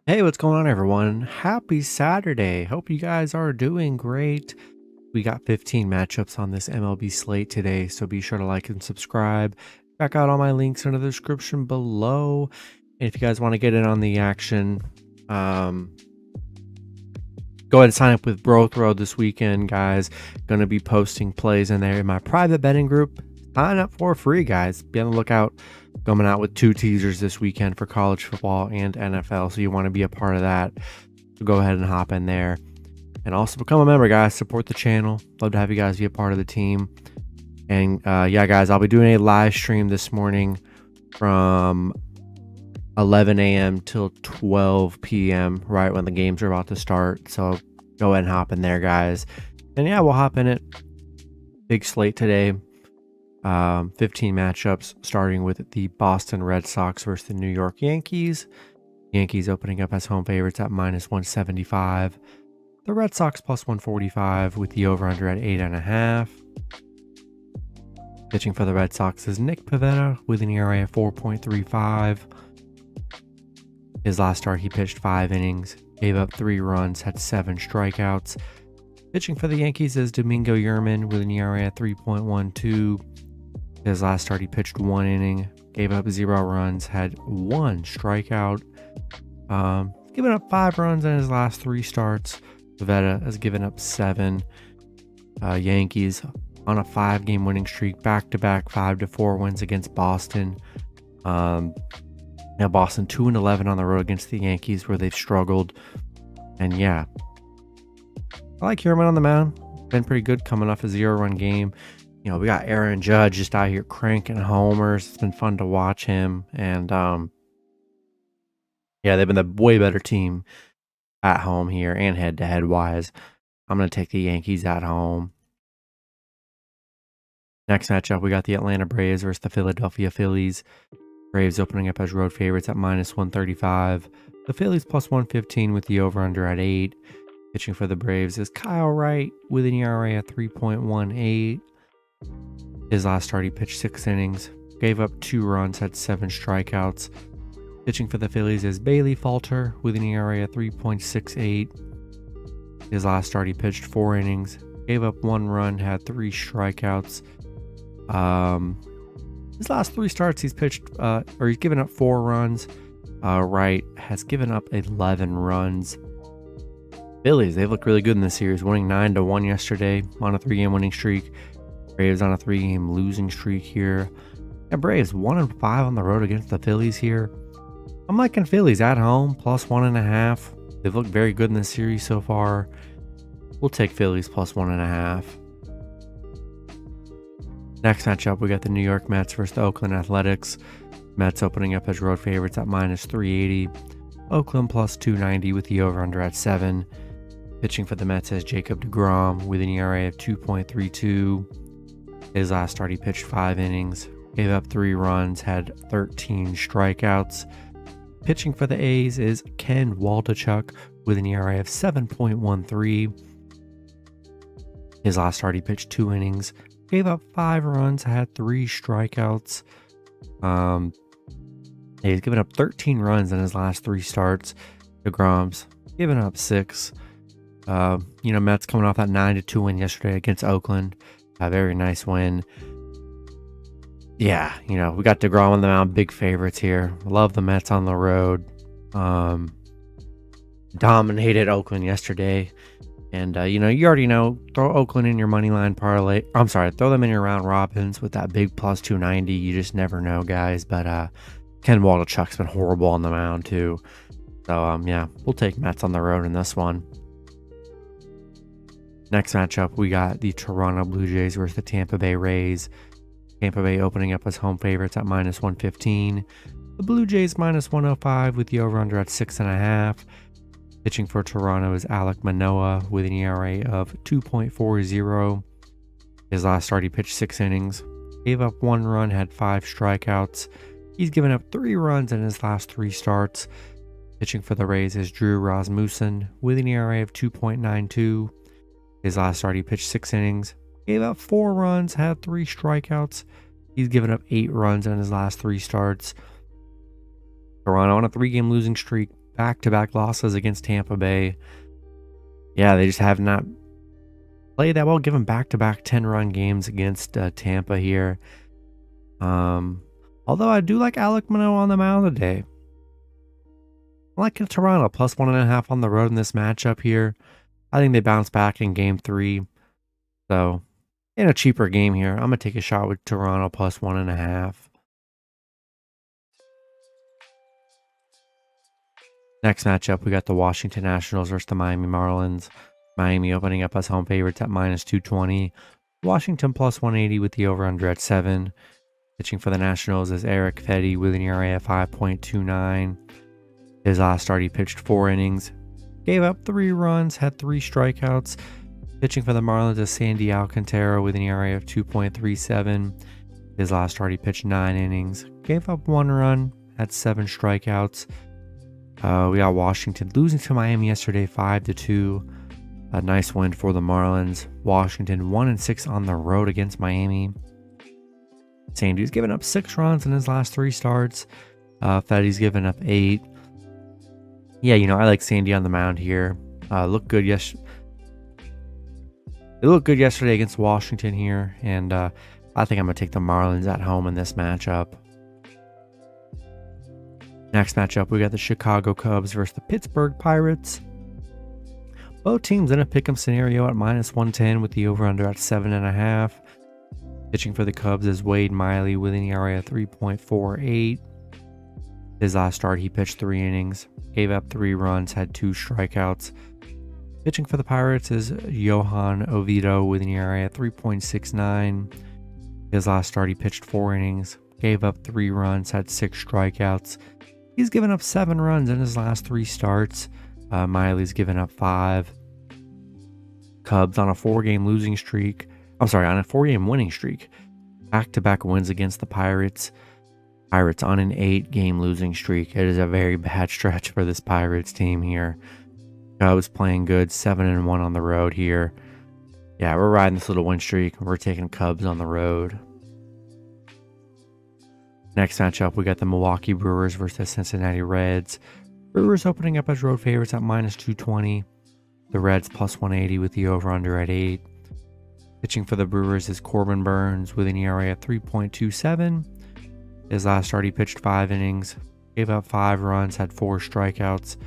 Hey, what's going on, everyone? Happy Saturday. Hope you guys are doing great. We got 15 matchups on this MLB slate today, so be sure to like and subscribe. Check out all my links in the description below. And if you guys want to get in on the action, go ahead and sign up with Bro Throw this weekend, guys. Going to be posting plays in there in my private betting group. Sign up for free, guys. Be on the lookout. Coming out with 2 teasers this weekend for college football and NFL, so you want to be a part of that. So go ahead and hop in there. And also become a member, guys. Support the channel. Love to have you guys be a part of the team. And yeah, guys, I'll be doing a live stream this morning from 11 a.m. till 12 p.m. right when the games are about to start. So go ahead and hop in there, guys. And yeah, we'll hop in it. Big slate today. 15 matchups, starting with the Boston Red Sox versus the New York Yankees. Yankees opening up as home favorites at -175. The Red Sox +145 with the over-under at 8.5. Pitching for the Red Sox is Nick Pivetta with an ERA of 4.35. His last start, he pitched 5 innings, gave up 3 runs, had 7 strikeouts. Pitching for the Yankees is Domingo Yerman with an ERA at 3.12. His last start, he pitched 1 inning, gave up 0 runs, had 1 strikeout. Given up 5 runs in his last 3 starts. Pivetta has given up 7. Yankees on a 5-game winning streak, back-to-back 5-4 wins against Boston. Now Boston 2-11 on the road against the Yankees, where they've struggled. And yeah, I like Yerman on the mound. Been pretty good coming off a 0-run game. You know, we got Aaron Judge just out here cranking homers. It's been fun to watch him. And yeah, they've been the way better team at home here and head-to-head wise. I'm going to take the Yankees at home. Next matchup, we got the Atlanta Braves versus the Philadelphia Phillies. Braves opening up as road favorites at -135. The Phillies +115 with the over-under at 8. Pitching for the Braves is Kyle Wright with an ERA at 3.18. His last start, he pitched 6 innings, gave up 2 runs, had 7 strikeouts. Pitching for the Phillies is Bailey Falter with an ERA at 3.68. His last start, he pitched 4 innings, gave up 1 run, had 3 strikeouts. His last 3 starts, he's pitched, he's given up 4 runs. Wright has given up 11 runs. Phillies, they look really good in this series, winning 9-1 yesterday on a 3-game winning streak. Braves on a 3-game losing streak here. And Braves 1-5 on the road against the Phillies here. I'm liking Phillies at home, +1.5. They've looked very good in this series so far. We'll take Phillies +1.5. Next matchup, we got the New York Mets versus the Oakland Athletics. Mets opening up as road favorites at -380. Oakland +290 with the over-under at 7. Pitching for the Mets is Jacob deGrom with an ERA of 2.32. His last start, he pitched 5 innings, gave up 3 runs, had 13 strikeouts. Pitching for the A's is Ken Waldichuk with an ERA of 7.13. His last start, he pitched 2 innings, gave up 5 runs, had 3 strikeouts. He's given up 13 runs in his last 3 starts. deGrom's given up 6. You know, Mets coming off that 9-2 win yesterday against Oakland. A very nice win. Yeah, you know, we got deGrom on the mound, big favorites here. Love the Mets on the road. Dominated Oakland yesterday. And, you know, you already know, throw Oakland in your money line parlay. I'm sorry, throw them in your round robins with that big +290. You just never know, guys. But Ken Waldichuk's been horrible on the mound, too. So, yeah, we'll take Mets on the road in this one. Next matchup, we got the Toronto Blue Jays versus the Tampa Bay Rays. Tampa Bay opening up as home favorites at -115. The Blue Jays -105 with the over-under at 6.5. Pitching for Toronto is Alek Manoah with an ERA of 2.40. His last start, he pitched 6 innings, gave up 1 run, had 5 strikeouts. He's given up 3 runs in his last 3 starts. Pitching for the Rays is Drew Rasmussen with an ERA of 2.92. His last start, he pitched 6 innings, gave up 4 runs, had 3 strikeouts. He's given up 8 runs in his last 3 starts. Toronto on a 3-game losing streak, back-to-back losses against Tampa Bay. Yeah, they just have not played that well, given back-to-back 10-run games against Tampa here. Although I do like Alec Manoah on the mound today. I like Toronto plus 1.5 on the road in this matchup here. I think they bounce back in game 3. So, in a cheaper game here, I'm going to take a shot with Toronto plus 1.5. Next matchup, we got the Washington Nationals versus the Miami Marlins. Miami opening up as home favorites at minus 220. Washington plus 180 with the over-under at 7. Pitching for the Nationals is Eric Fetty with an ERA at 5.29. His last start, he pitched 4 innings. Gave up 3 runs, had 3 strikeouts. Pitching for the Marlins is Sandy Alcantara with an ERA of 2.37. His last start, he pitched 9 innings. Gave up 1 run, had 7 strikeouts. We got Washington losing to Miami yesterday 5-2. A nice win for the Marlins. Washington 1-6 on the road against Miami. Sandy's given up 6 runs in his last 3 starts. Fetty's given up 8. Yeah, you know, I like Sandy on the mound here. Looked good yesterday. It looked good yesterday against Washington here, and I think I'm going to take the Marlins at home in this matchup. Next matchup, we got the Chicago Cubs versus the Pittsburgh Pirates. Both teams in a pick'em scenario at minus 110 with the over-under at 7.5. Pitching for the Cubs is Wade Miley with an ERA of 3.48. His last start, he pitched 3 innings, gave up 3 runs, had 2 strikeouts. Pitching for the Pirates is Johan Oviedo with an ERA at 3.69. His last start, he pitched 4 innings, gave up 3 runs, had 6 strikeouts. He's given up 7 runs in his last 3 starts. Miley's given up 5. Cubs on a 4-game losing streak. I'm sorry, on a 4-game winning streak. Back-to-back wins against the Pirates. Pirates on an 8-game losing streak. It is a very bad stretch for this Pirates team here. Cubs playing good, 7-1 on the road here. Yeah, we're riding this little win streak. We're taking Cubs on the road. Next matchup, we got the Milwaukee Brewers versus the Cincinnati Reds. Brewers opening up as road favorites at minus 220. The Reds plus 180 with the over-under at 8. Pitching for the Brewers is Corbin Burns with an ERA of 3.27. His last start, he pitched 5 innings, gave up 5 runs, had 4 strikeouts.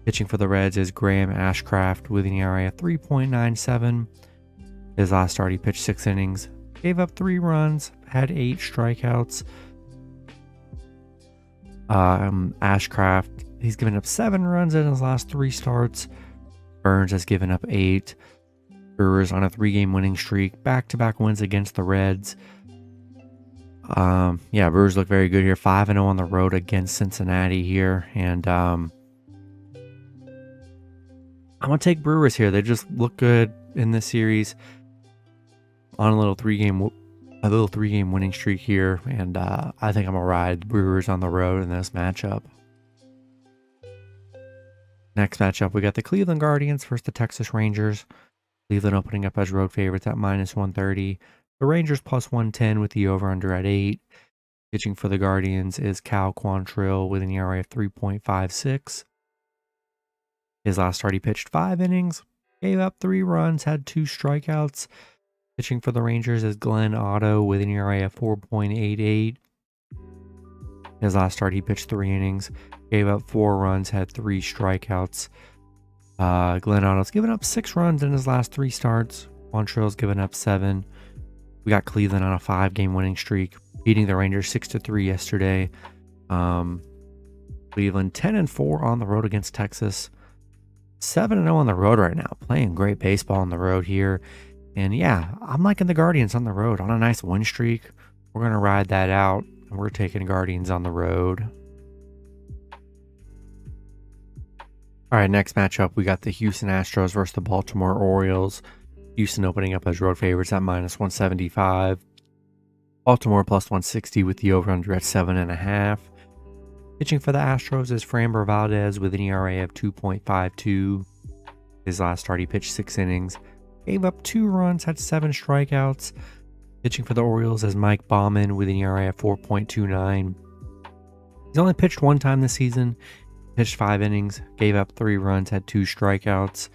Pitching for the Reds is Graham Ashcraft with an ERA of 3.97. His last start, he pitched 6 innings, gave up 3 runs, had 8 strikeouts. Ashcraft, he's given up 7 runs in his last 3 starts. Burns has given up 8. Brewers on a 3-game winning streak. Back-to-back wins against the Reds. Yeah, Brewers look very good here. 5-0 on the road against Cincinnati here. And I'm going to take Brewers here. They just look good in this series. On a little 3-game winning streak here. And I think I'm going to ride the Brewers on the road in this matchup. Next matchup, we got the Cleveland Guardians versus the Texas Rangers. Cleveland opening up as road favorites at minus 130. The Rangers plus 110 with the over-under at 8. Pitching for the Guardians is Cal Quantrill with an ERA of 3.56. His last start, he pitched 5 innings, gave up 3 runs, had 2 strikeouts. Pitching for the Rangers is Glenn Otto with an ERA of 4.88. His last start, he pitched 3 innings, gave up 4 runs, had 3 strikeouts. Glenn Otto's given up 6 runs in his last 3 starts. Quantrill's given up 7. We got Cleveland on a 5-game winning streak, beating the Rangers 6-3 yesterday. Cleveland 10-4 on the road against Texas. 7-0 on the road right now, playing great baseball on the road here. And yeah, I'm liking the Guardians on the road on a nice win streak. We're going to ride that out, and we're taking Guardians on the road. All right, next matchup, we got the Houston Astros versus the Baltimore Orioles. Houston opening up as road favorites at minus 175. Baltimore plus 160 with the over-under at 7.5. Pitching for the Astros is Framber Valdez with an ERA of 2.52. His last start, he pitched 6 innings, gave up 2 runs, had 7 strikeouts. Pitching for the Orioles is Mike Baumann with an ERA of 4.29. He's only pitched 1 time this season. pitched 5 innings, gave up 3 runs, had 2 strikeouts.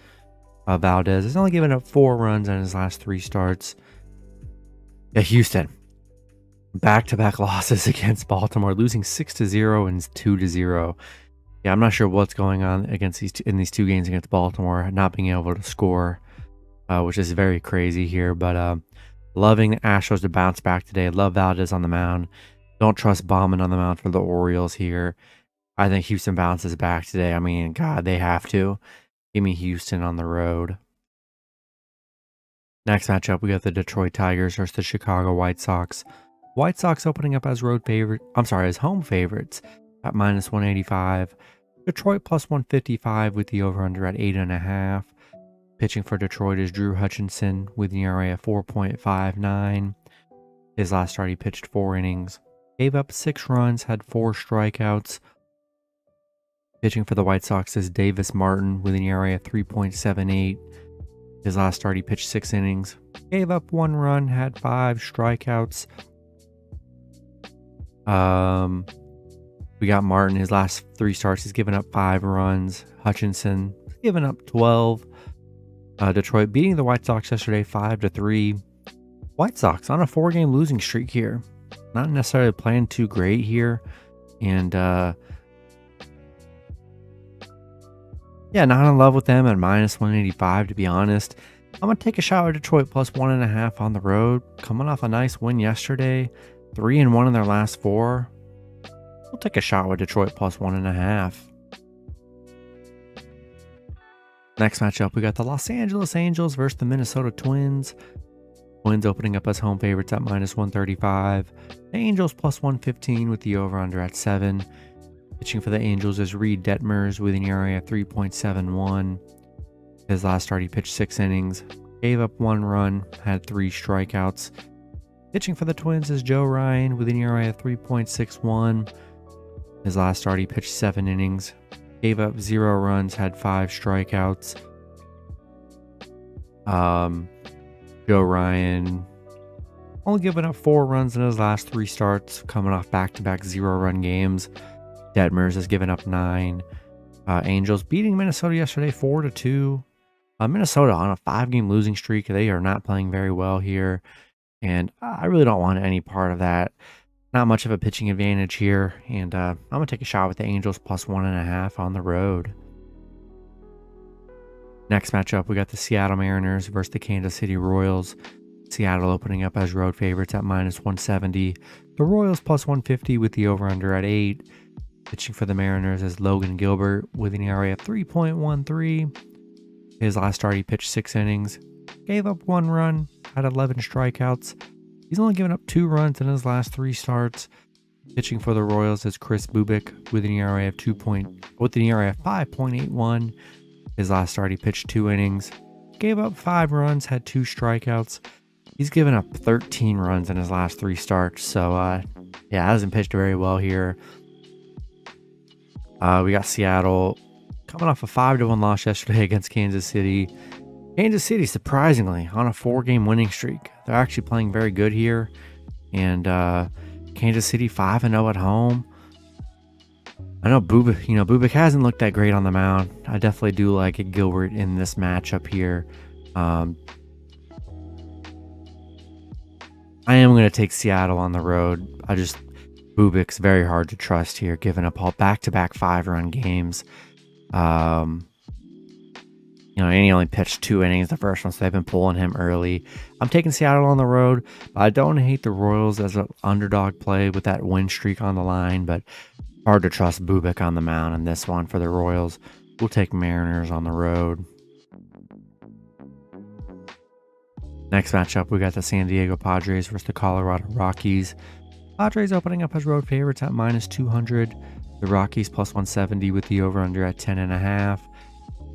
Valdez has only given up 4 runs in his last 3 starts. Yeah, Houston, back-to-back losses against Baltimore, losing 6-0 and 2-0. Yeah, I'm not sure what's going on against in these 2 games against Baltimore, not being able to score, which is very crazy here. But loving the Astros to bounce back today. Love Valdez on the mound. Don't trust Baumann on the mound for the Orioles here. I think Houston bounces back today. I mean, God, they have to. Give me Houston on the road. Next matchup, we got the Detroit Tigers versus the Chicago White Sox. White Sox opening up as as home favorites at -185. Detroit +155 with the over-under at 8.5. Pitching for Detroit is Drew Hutchinson with an ERA of 4.59. His last start, he pitched 4 innings. Gave up 6 runs, had 4 strikeouts. Pitching for the White Sox is Davis Martin with an ERA of 3.78. His last start, he pitched 6 innings. Gave up 1 run, had 5 strikeouts. We got Martin, his last 3 starts, he's given up 5 runs. Hutchinson, given up 12. Detroit beating the White Sox yesterday 5-3. White Sox on a 4-game losing streak here. Not necessarily playing too great here. And yeah, not in love with them at -185, to be honest. I'm going to take a shot with Detroit +1.5 on the road. Coming off a nice win yesterday. 3-1 in their last 4. We'll take a shot with Detroit +1.5. Next matchup, we got the Los Angeles Angels versus the Minnesota Twins. Twins opening up as home favorites at -135. Angels +115 with the over-under at 7. Pitching for the Angels is Reed Detmers with an ERA of 3.71. His last start, he pitched 6 innings. Gave up 1 run, had 3 strikeouts. Pitching for the Twins is Joe Ryan with an ERA of 3.61. His last start, he pitched 7 innings. Gave up 0 runs, had 5 strikeouts. Joe Ryan only giving up 4 runs in his last 3 starts, coming off back-to-back 0-run games. Detmers has given up 9. Angels beating Minnesota yesterday 4-2. Minnesota on a 5-game losing streak. They are not playing very well here, and I really don't want any part of that. Not much of a pitching advantage here, and I'm going to take a shot with the Angels +1.5 on the road. Next matchup, we got the Seattle Mariners versus the Kansas City Royals. Seattle opening up as road favorites at -170. The Royals +150 with the over-under at 8. Pitching for the Mariners is Logan Gilbert with an ERA of 3.13. His last start, he pitched 6 innings. Gave up 1 run, had 11 strikeouts. He's only given up 2 runs in his last 3 starts. Pitching for the Royals is Chris Bubik with an ERA of 5.81. His last start, he pitched 2 innings. Gave up 5 runs, had 2 strikeouts. He's given up 13 runs in his last 3 starts. So, yeah, hasn't pitched very well here. We got Seattle coming off a 5-1 loss yesterday against Kansas City. Kansas City, surprisingly, on a 4-game winning streak. They're actually playing very good here. And Kansas City 5-0 at home. I know Bubik hasn't looked that great on the mound. I definitely do like Gilbert in this matchup here. I am going to take Seattle on the road. Bubik's very hard to trust here, giving up all back-to-back 5-run games. And he only pitched 2 innings the first one, so they've been pulling him early. I'm taking Seattle on the road. I don't hate the Royals as an underdog play with that win streak on the line, but hard to trust Bubik on the mound in this one for the Royals. We'll take Mariners on the road. Next matchup, we got the San Diego Padres versus the Colorado Rockies. Padres opening up as road favorites at -200. The Rockies +170 with the over-under at 10.5.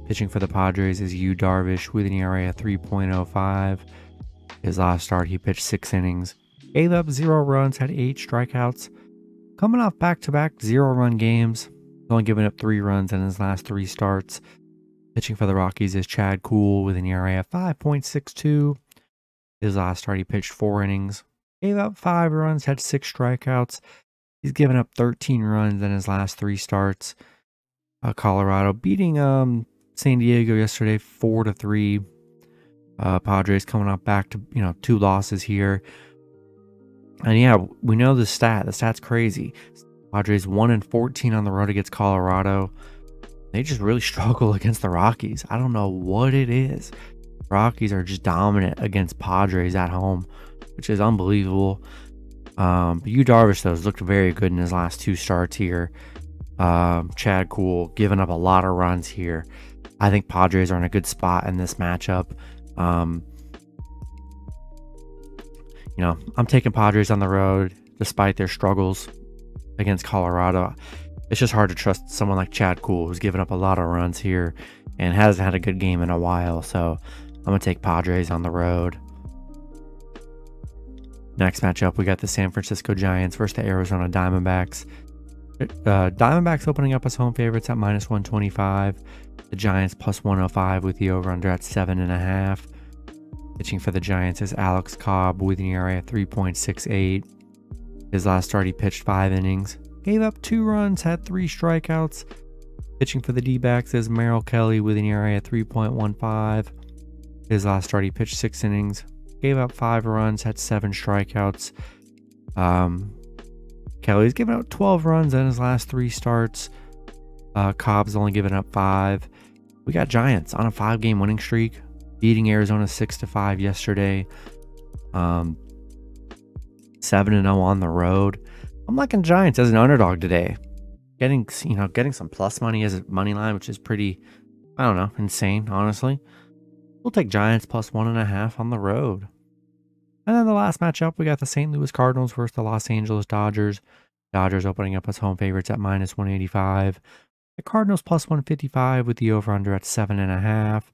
Pitching for the Padres is Yu Darvish with an ERA of 3.05. His last start, he pitched 6 innings. Gave up 0 runs, had 8 strikeouts. Coming off back-to-back 0-run games. Only giving up 3 runs in his last 3 starts. Pitching for the Rockies is Chad Kuhl with an ERA of 5.62. His last start, he pitched 4 innings. Gave up 5 runs, had 6 strikeouts. He's given up 13 runs in his last 3 starts. Colorado beating San Diego yesterday 4-3. Padres coming up back to 2 losses here. And yeah, we know the stat. The stat's crazy. Padres 1-14 on the road against Colorado. They just really struggle against the Rockies. I don't know what it is. Rockies are just dominant against Padres at home, which is unbelievable. But Yu Darvish, though, has looked very good in his last 2 starts here. Chad Kuhl giving up a lot of runs here. I think Padres are in a good spot in this matchup. I'm taking Padres on the road despite their struggles against Colorado. It's just hard to trust someone like Chad Kuhl, who's given up a lot of runs here and hasn't had a good game in a while. So I'm going to take Padres on the road. Next matchup, we got the San Francisco Giants versus the Arizona Diamondbacks. Diamondbacks opening up as home favorites at -125. The Giants +105 with the over-under at 7.5. Pitching for the Giants is Alex Cobb with an ERA at 3.68. His last start, he pitched 5 innings. Gave up 2 runs, had 3 strikeouts. Pitching for the D-backs is Merrill Kelly with an ERA at 3.15. His last start, he pitched 6 innings. Gave up 5 runs, had 7 strikeouts. Kelly's given up 12 runs in his last 3 starts. Cobb's only given up 5. We got Giants on a 5-game winning streak, beating Arizona 6-5 yesterday. 7-0 on the road. I'm liking Giants as an underdog today. Getting some plus money as a money line, which is pretty, I don't know, insane, honestly. We'll take Giants +1.5 on the road. And then the last matchup, we got the St. Louis Cardinals versus the Los Angeles Dodgers. Dodgers opening up as home favorites at -185. The Cardinals +155 with the over-under at 7.5.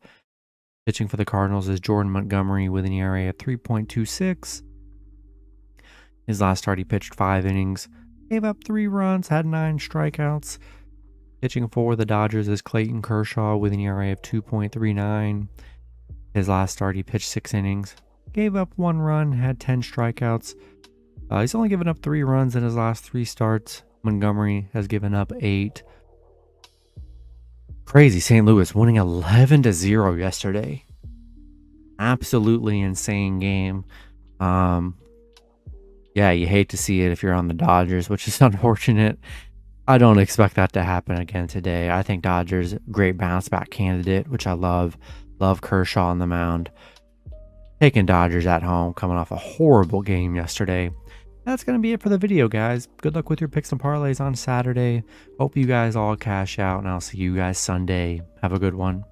Pitching for the Cardinals is Jordan Montgomery with an ERA at 3.26. His last start, he pitched 5 innings, gave up 3 runs, had 9 strikeouts. Pitching for the Dodgers is Clayton Kershaw with an ERA of 2.39. His last start, he pitched 6 innings, gave up 1 run, had 10 strikeouts. He's only given up 3 runs in his last 3 starts. Montgomery has given up 8. Crazy, St. Louis winning 11-0 yesterday. Absolutely insane game. Yeah, you hate to see it if you're on the Dodgers, which is unfortunate. I don't expect that to happen again today. I think Dodgers, great bounce back candidate, which I love. Love Kershaw on the mound. Taking Dodgers at home, coming off a horrible game yesterday. That's going to be it for the video, guys. Good luck with your picks and parlays on Saturday. Hope you guys all cash out, and I'll see you guys Sunday. Have a good one.